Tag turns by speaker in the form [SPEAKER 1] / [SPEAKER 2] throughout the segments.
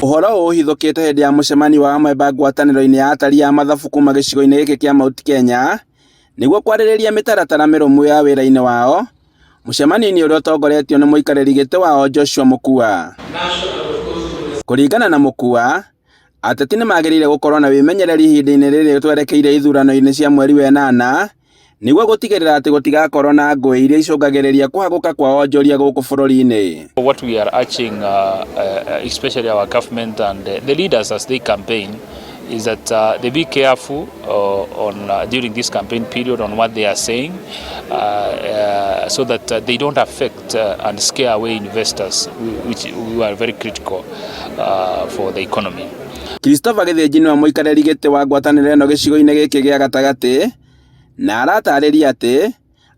[SPEAKER 1] Ũhoro ũhithũkĩte hĩndĩ ya mũcemanio wa amwe ngwatanĩro-inĩ ya Atari ya mathabu kuma gĩcigo-inĩ gĩkĩ kĩa Mount Kenya nĩguo kwarĩrĩria mĩtaratara mĩrũmu ya wĩra-inĩ wao. Mũcemanio-inĩ ũrĩa ũtongoretio nĩ mũikarĩri gĩtĩ wao Joshua Mũkua. Kũringana na Mũkua, ateti nĩ magĩrĩire gũkorwo na wĩmenyereri ihinda-inĩ rĩrĩ twerekeire ithurano-inĩ cia mweri wa ĩnana nĩguo gũtigĩrĩra atĩ gũtigakorwo na ngũĩ iria icũngagĩrĩria kũhagũka kwa wonjoria gũkũ bũrũri-inĩ.
[SPEAKER 2] What we are urging, especially our government and the leaders as they campaign, is that they be careful during this campaign period on what they are saying, so that they don't affect and scare away investors, which we are very critical for the economy.
[SPEAKER 1] Christopher Gĩthĩnji nĩwe mũikarĩri gĩtĩ wa ngwatanĩro ĩno gĩcigo-inĩ gĩkĩ gĩa gatagatĩ na aratarĩria atĩ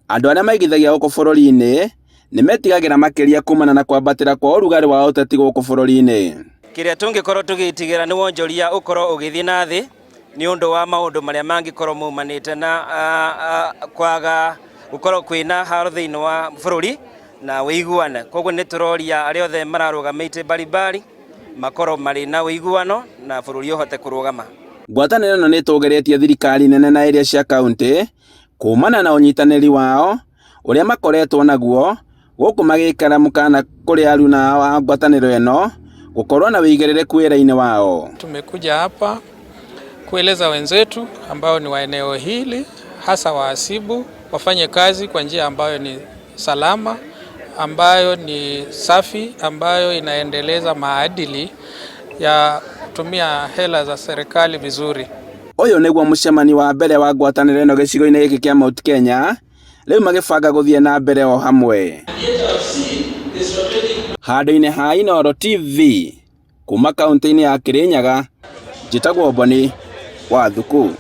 [SPEAKER 1] andũ arĩa maigithagia gũkũ bũrũri-inĩ nĩ metigagĩra makĩria kumana na kwambatĩra kwa ũrugarĩ wa ũteti gũkũ bũrũri-inĩ.
[SPEAKER 3] Kĩrĩa tũngĩkorwo tũgĩtigĩra nĩ wonjoria ũkorwo ũgĩthiĩ na thĩ nĩ ũndũ wa maũndũ marĩa mangĩkorwo maumanĩte na kwaga gũkorwo kwĩna haro thĩinĩ wa bũrũri na wĩiguane. Koguo nĩ tũroria arĩa othe mararũgamĩte baribari makorwo marĩ na wĩiguano na bũrũri ũhote kũrũgama.
[SPEAKER 1] Ngwatanĩro ĩno nĩ ĩtũgĩrĩtie thirikari nene na iria cia kaunti kumana na ũnyitanĩri wao ũrĩa makoretwo naguo gũkũ magĩikara mũkana kũrĩ aruna wa ngwatanĩro ĩno gukorwa na wĩigĩrĩrĩku wĩra-inĩ wao.
[SPEAKER 4] Tumekuja hapa kueleza wenzetu ambao ni wa eneo hili hasa wahasibu wafanye kazi kwa njia ambayo ni salama, ambayo ni safi, ambayo inaendeleza maadili ya kutumia hela za serikali vizuri.
[SPEAKER 1] Ũyũ nĩguo mũcemani wa mbere wa ngwatanĩro ĩno gĩcigo-inĩ gĩkĩ kĩa Mount Kenya, rĩu magĩbanga gũthiĩ na mbere o hamwe. Handũ-inĩ ha Inooro TV kuma kaunti-inĩ ya Kirinyaga, njĩtagwo Boni wa Thuku.